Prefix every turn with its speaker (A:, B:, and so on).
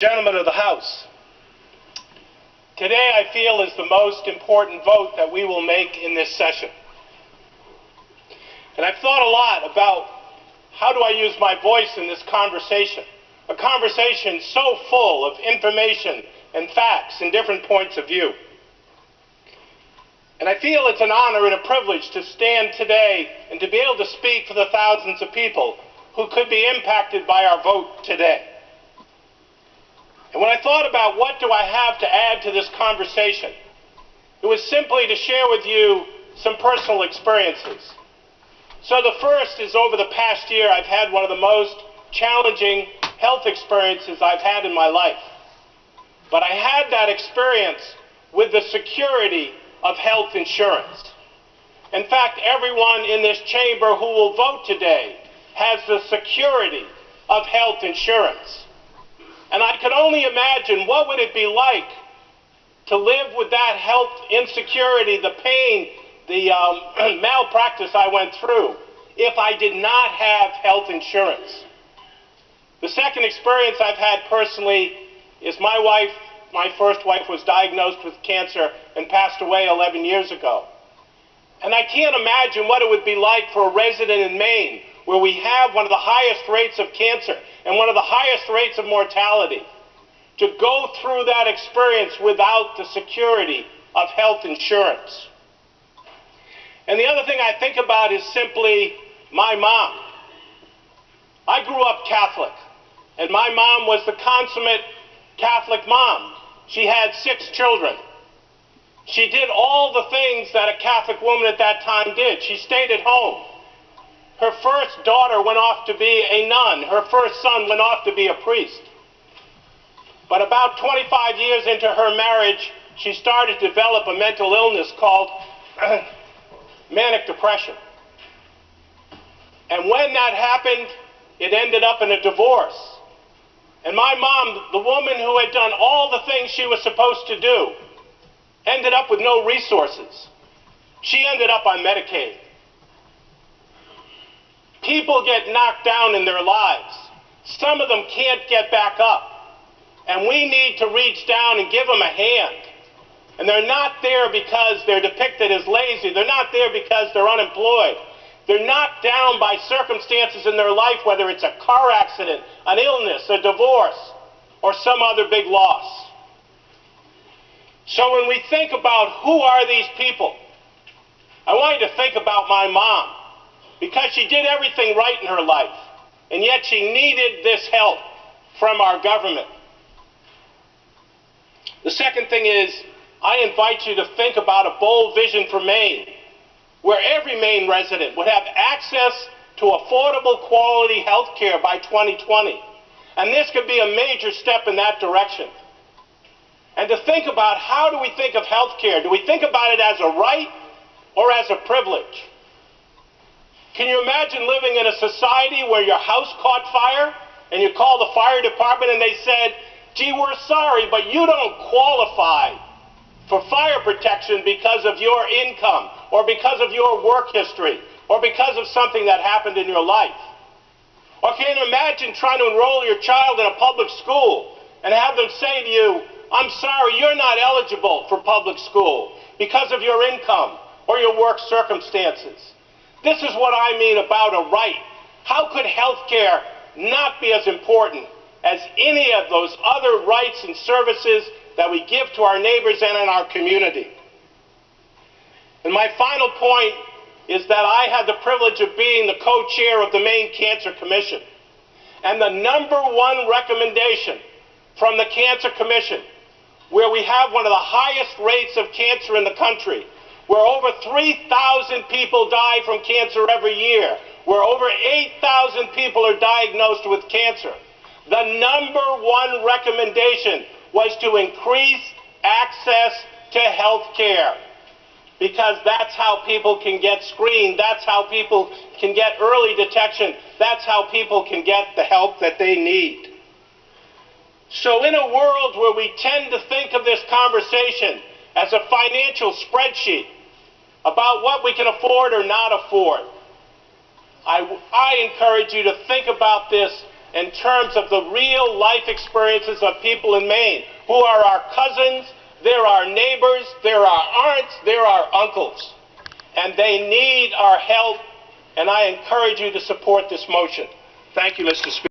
A: Gentlemen of the House, today I feel is the most important vote that we will make in this session. And I've thought a lot about how do I use my voice in this conversation, a conversation so full of information and facts and different points of view. And I feel it's an honor and a privilege to stand today and to be able to speak for the thousands of people who could be impacted by our vote today. And when I thought about what do I have to add to this conversation, it was simply to share with you some personal experiences. So the first is over the past year, I've had one of the most challenging health experiences I've had in my life. But I had that experience with the security of health insurance. In fact, everyone in this chamber who will vote today has the security of health insurance. And I could only imagine what would it be like to live with that health insecurity, the pain, the malpractice I went through, if I did not have health insurance. The second experience I've had personally is my first wife was diagnosed with cancer and passed away 11 years ago. And I can't imagine what it would be like for a resident in Maine, where we have one of the highest rates of cancer and one of the highest rates of mortality, to go through that experience without the security of health insurance. And the other thing I think about is simply my mom. I grew up Catholic, and my mom was the consummate Catholic mom. She had 6 children. She did all the things that a Catholic woman at that time did. She stayed at home. Her first daughter went off to be a nun. Her first son went off to be a priest. But about 25 years into her marriage, she started to develop a mental illness called manic depression. And when that happened, it ended up in a divorce. And my mom, the woman who had done all the things she was supposed to do, ended up with no resources. She ended up on Medicaid. People get knocked down in their lives. Some of them can't get back up. And we need to reach down and give them a hand. And they're not there because they're depicted as lazy. They're not there because they're unemployed. They're knocked down by circumstances in their life, whether it's a car accident, an illness, a divorce, or some other big loss. So when we think about who are these people, I want you to think about my mom, because she did everything right in her life, and yet she needed this help from our government. The second thing is, I invite you to think about a bold vision for Maine, where every Maine resident would have access to affordable quality health care by 2020. And this could be a major step in that direction. And to think about, how do we think of health care? Do we think about it as a right or as a privilege? Can you imagine living in a society where your house caught fire and you call the fire department and they said, gee, we're sorry, but you don't qualify for fire protection because of your income or because of your work history or because of something that happened in your life? Or can you imagine trying to enroll your child in a public school and have them say to you, I'm sorry, you're not eligible for public school because of your income or your work circumstances? This is what I mean about a right. How could health care not be as important as any of those other rights and services that we give to our neighbors and in our community? And my final point is that I had the privilege of being the co-chair of the Maine Cancer Commission. And the #1 recommendation from the Cancer Commission, where we have one of the highest rates of cancer in the country, where over 3,000 people die from cancer every year, where over 8,000 people are diagnosed with cancer, the #1 recommendation was to increase access to health care, because that's how people can get screened, that's how people can get early detection, that's how people can get the help that they need. So in a world where we tend to think of this conversation as a financial spreadsheet about what we can afford or not afford, I encourage you to think about this in terms of the real life experiences of people in Maine who are our cousins, they're our neighbors, they're our aunts, they're our uncles. And they need our help, and I encourage you to support this motion. Thank you, Mr. Speaker.